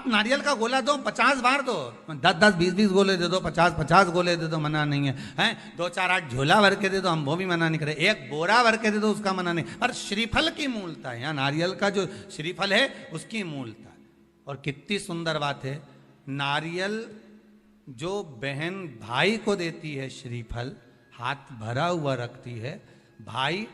आप नारियल का गोला दो 50 बार दो, 10-10, 20-20 गोले दे दो, 50-50 गोले दे दो, मना नहीं है, हैं 2-4-8 झोला भर के दे दो, हम वो भी मना नहीं करे, एक बोरा भर के दे दो, उसका मना नहीं। पर श्रीफल की मूलता है, यहाँ नारियल का जो श्रीफल है उसकी मूलता। और कितनी सुंदर बात है, नारियल जो बहन भाई को देती है श्रीफल, हाथ भरा हुआ रखती है, भाई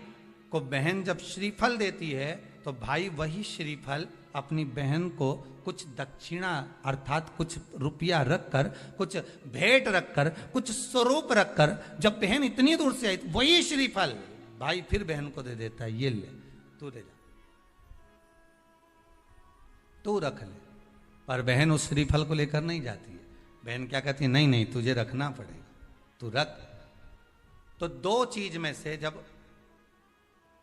को बहन जब श्रीफल देती है तो भाई वही श्रीफल अपनी बहन को कुछ दक्षिणा अर्थात कुछ रुपया रखकर, कुछ भेंट रखकर, कुछ स्वरूप रखकर, जब बहन इतनी दूर से आई वही श्रीफल भाई फिर बहन को दे देता है, ये ले तू ले जा, तू रख ले। पर बहन उस श्रीफल को लेकर नहीं जाती है, बहन क्या कहती है, नहीं नहीं तुझे रखना पड़ेगा, तू रख। तो दो चीज में से जब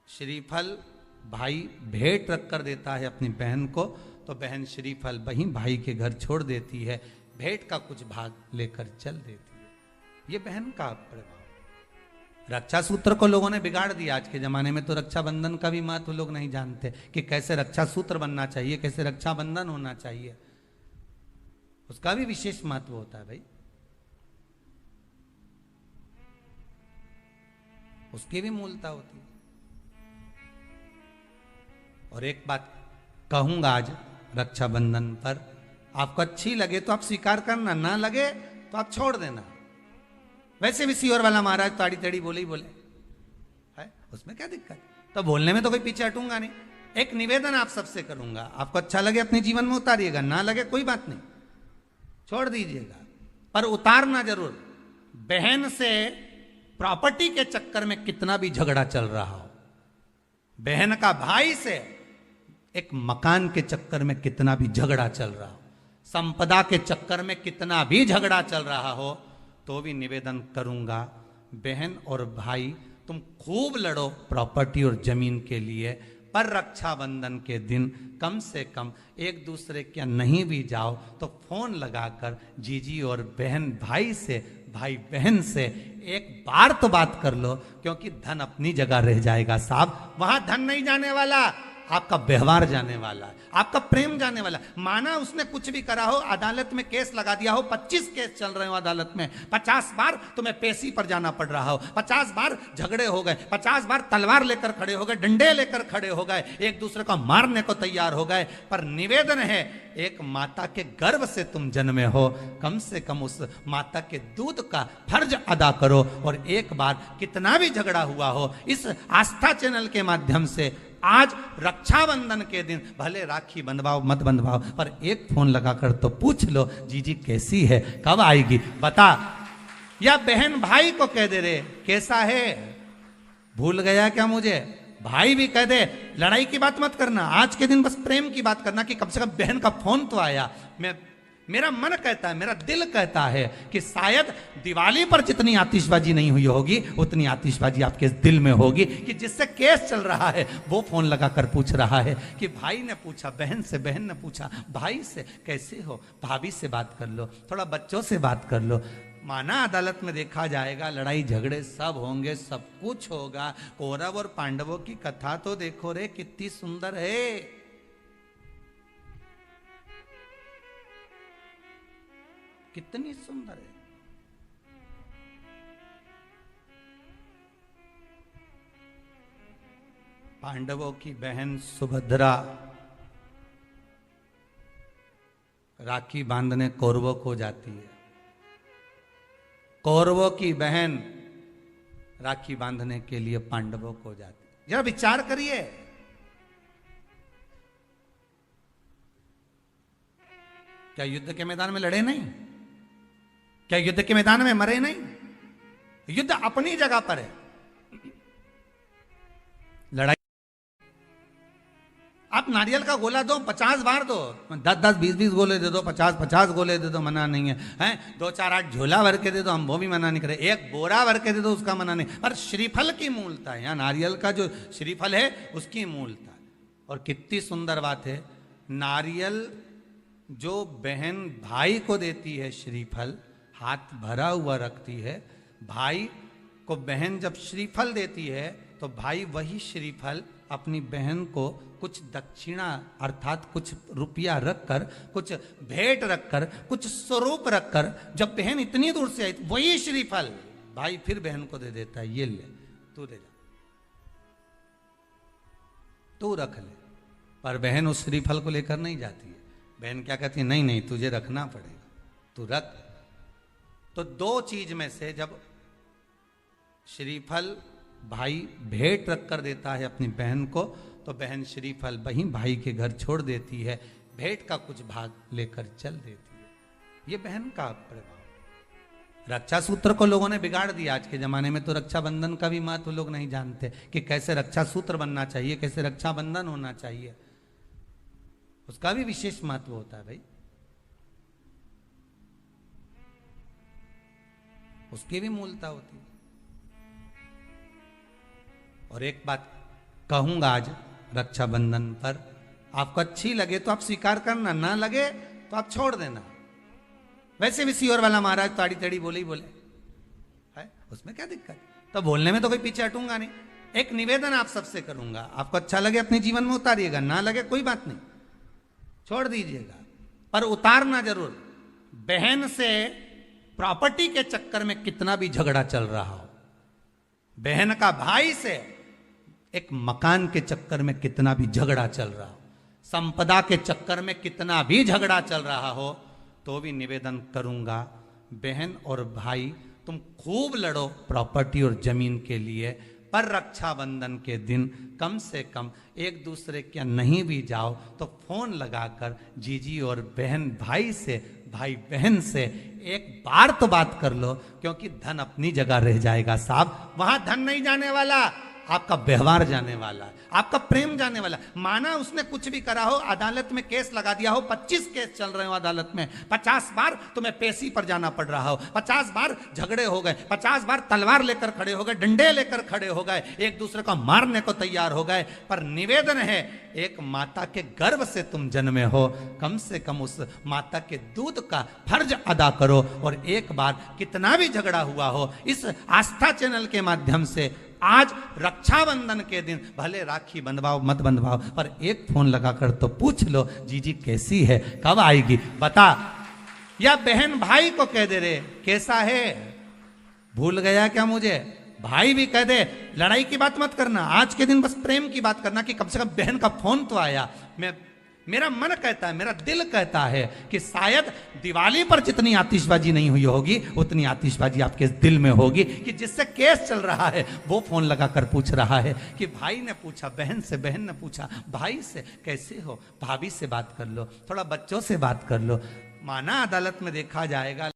श्रीफल भाई भेंट रख कर देता है अपनी बहन को, तो बहन श्रीफल वहीं भाई के घर छोड़ देती है, भेंट का कुछ भाग लेकर चल देती है। ये बहन का प्रभाव। रक्षा सूत्र को लोगों ने बिगाड़ दिया आज के जमाने में, तो रक्षाबंधन का भी महत्व लोग नहीं जानते कि कैसे रक्षा सूत्र बनना चाहिए, कैसे रक्षाबंधन होना चाहिए, उसका भी विशेष महत्व होता है भाई, उसकी भी मूलता होती है। और एक बात कहूंगा आज रक्षाबंधन पर, आपको अच्छी लगे तो आप स्वीकार करना, ना लगे तो आप छोड़ देना। वैसे भी सीहोर वाला महाराज ताड़ी तेड़ी बोले ही बोले है, उसमें क्या दिक्कत, तो बोलने में तो कोई पीछे हटूंगा नहीं। एक निवेदन आप सबसे करूंगा, आपको अच्छा लगे अपने जीवन में उतारिएगा, ना लगे कोई बात नहीं, छोड़ दीजिएगा, पर उतारना जरूर। बहन से प्रॉपर्टी के चक्कर में कितना भी झगड़ा चल रहा हो, बहन का भाई से एक मकान के चक्कर में कितना भी झगड़ा चल रहा हो, संपदा के चक्कर में कितना भी झगड़ा चल रहा हो, तो भी निवेदन करूंगा, बहन और भाई तुम खूब लड़ो प्रॉपर्टी और जमीन के लिए, पर रक्षाबंधन के दिन कम से कम एक दूसरे के नहीं भी जाओ तो फोन लगाकर जीजी और बहन भाई से, भाई बहन से एक बार तो बात कर लो, क्योंकि धन अपनी जगह रह जाएगा साहब, वहां धन नहीं जाने वाला, आपका व्यवहार जाने वाला है, आपका प्रेम जाने वाला। माना उसने कुछ भी करा हो, अदालत में केस लगा दिया हो, 25 केस चल रहे हो अदालत में, 50 बार तुम्हें पेशी पर जाना पड़ रहा हो, 50 बार झगड़े हो गए, 50 बार तलवार लेकर खड़े हो गए, डंडे लेकर खड़े हो गए, एक दूसरे को मारने को तैयार हो गए, पर निवेदन है एक माता के गर्भ से तुम जन्मे हो, कम से कम उस माता के दूध का फर्ज अदा करो। और एक बार कितना भी झगड़ा हुआ हो, इस आस्था चैनल के माध्यम से आज रक्षाबंधन के दिन भले राखी बंधवाओ मत बंधवाओ, पर एक फोन लगाकर तो पूछ लो, जीजी कैसी है, कब आएगी बता, या बहन भाई को कह दे रे कैसा है, भूल गया क्या मुझे, भाई भी कह दे, लड़ाई की बात मत करना, आज के दिन बस प्रेम की बात करना कि कम से कम बहन का फोन तो आया। मेरा मन कहता है, मेरा दिल कहता है कि शायद दिवाली पर जितनी आतिशबाजी नहीं हुई होगी उतनी आतिशबाजी आपके दिल में होगी, कि जिससे केस चल रहा है वो फोन लगाकर पूछ रहा है कि भाई ने पूछा बहन से, बहन ने पूछा भाई से, कैसे हो, भाभी से बात कर लो, थोड़ा बच्चों से बात कर लो। माना अदालत में देखा जाएगा, लड़ाई झगड़े सब होंगे, सब कुछ होगा, कौरव और पांडवों की कथा तो देखो रे कितनी सुंदर है, कितनी सुंदर है। पांडवों की बहन सुभद्रा राखी बांधने कौरवों को जाती है, कौरवों की बहन राखी बांधने के लिए पांडवों को जाती है। जरा विचार करिए, क्या युद्ध के मैदान में लड़े नहीं, क्या युद्ध के मैदान में मरे नहीं, युद्ध अपनी जगह पर है, लड़ाई। आप नारियल का गोला दो 50 बार दो, 10-10, 20-20 गोले दे दो, 50-50 गोले दे दो, मना नहीं है, हैं 2-4-8 झोला भर के दे दो, हम वो भी मना नहीं करे, एक बोरा भर के दे दो, उसका मना नहीं। पर श्रीफल की मूलता है, यहाँ नारियल का जो श्रीफल है उसकी मूलता है। और कितनी सुंदर बात है, नारियल जो बहन भाई को देती है श्रीफल, हाथ भरा हुआ रखती है, भाई को बहन जब श्रीफल देती है तो भाई वही श्रीफल अपनी बहन को कुछ दक्षिणा अर्थात कुछ रुपया रखकर, कुछ भेंट रखकर, कुछ स्वरूप रखकर, जब बहन इतनी दूर से आई वही श्रीफल भाई फिर बहन को दे देता है, ये ले तू ले जा, तू रख ले। पर बहन उस श्रीफल को लेकर नहीं जाती है। बहन क्या कहती है, नहीं नहीं तुझे रखना पड़ेगा, तू रख। तो दो चीज में से जब श्रीफल भाई भेंट रख कर देता है अपनी बहन को, तो बहन श्रीफल वहीं भाई के घर छोड़ देती है, भेंट का कुछ भाग लेकर चल देती है। ये बहन का प्रभाव। रक्षा सूत्र को लोगों ने बिगाड़ दिया। आज के जमाने में तो रक्षाबंधन का भी महत्व लोग नहीं जानते कि कैसे रक्षा सूत्र बनना चाहिए, कैसे रक्षाबंधन होना चाहिए। उसका भी विशेष महत्व होता है भाई, उसकी भी मूलता होती है। और एक बात कहूंगा आज रक्षाबंधन पर, आपको अच्छी लगे तो आप स्वीकार करना, ना लगे तो आप छोड़ देना। वैसे भी सीहोर वाला महाराज ताड़ी तड़ी बोले ही बोले है, उसमें क्या दिक्कत। तो बोलने में तो कोई पीछे हटूंगा नहीं। एक निवेदन आप सबसे करूंगा, आपको अच्छा लगे अपने जीवन में उतारिएगा, ना लगे कोई बात नहीं, छोड़ दीजिएगा, पर उतारना जरूर। बहन से प्रॉपर्टी के चक्कर में कितना भी झगड़ा चल रहा हो, बहन का भाई से एक मकान के चक्कर में कितना भी झगड़ा चल रहा हो, संपदा के चक्कर में कितना भी झगड़ा चल रहा हो, तो भी निवेदन करूंगा, बहन और भाई तुम खूब लड़ो प्रॉपर्टी और जमीन के लिए, पर रक्षाबंधन के दिन कम से कम एक दूसरे के नहीं भी जाओ तो फोन लगाकर जीजी और बहन भाई से, भाई बहन से एक बार तो बात कर लो, क्योंकि धन अपनी जगह रह जाएगा साहब। वहां धन नहीं जाने वाला, आपका व्यवहार जाने वाला है, आपका प्रेम जाने वाला। माना उसने कुछ भी करा हो, अदालत में केस लगा दिया हो, 25 केस चल रहे हो अदालत में, 50 बार तुम्हें पेशी पर जाना पड़ रहा हो, 50 बार झगड़े हो गए, 50 बार तलवार लेकर खड़े हो गए, डंडे लेकर खड़े हो गए, एक दूसरे को मारने को तैयार हो गए, पर निवेदन है एक माता के गर्भ से तुम जन्मे हो, कम से कम उस माता के दूध का फर्ज अदा करो। और एक बार कितना भी झगड़ा हुआ हो, इस आस्था चैनल के माध्यम से आज रक्षाबंधन के दिन भले राखी बंधवाओ मत बंधवाओ, पर एक फोन लगाकर तो पूछ लो जीजी कैसी है, कब आएगी बता। या बहन भाई को कह दे रे कैसा है, भूल गया क्या मुझे, भाई भी कह दे। लड़ाई की बात मत करना, आज के दिन बस प्रेम की बात करना कि कम से कम बहन का फोन तो आया। मेरा मन कहता है, मेरा दिल कहता है कि शायद दिवाली पर जितनी आतिशबाजी नहीं हुई होगी उतनी आतिशबाजी आपके दिल में होगी, कि जिससे केस चल रहा है वो फोन लगाकर पूछ रहा है कि भाई ने पूछा बहन से, बहन ने पूछा भाई से कैसे हो, भाभी से बात कर लो, थोड़ा बच्चों से बात कर लो। माना अदालत में देखा जाएगा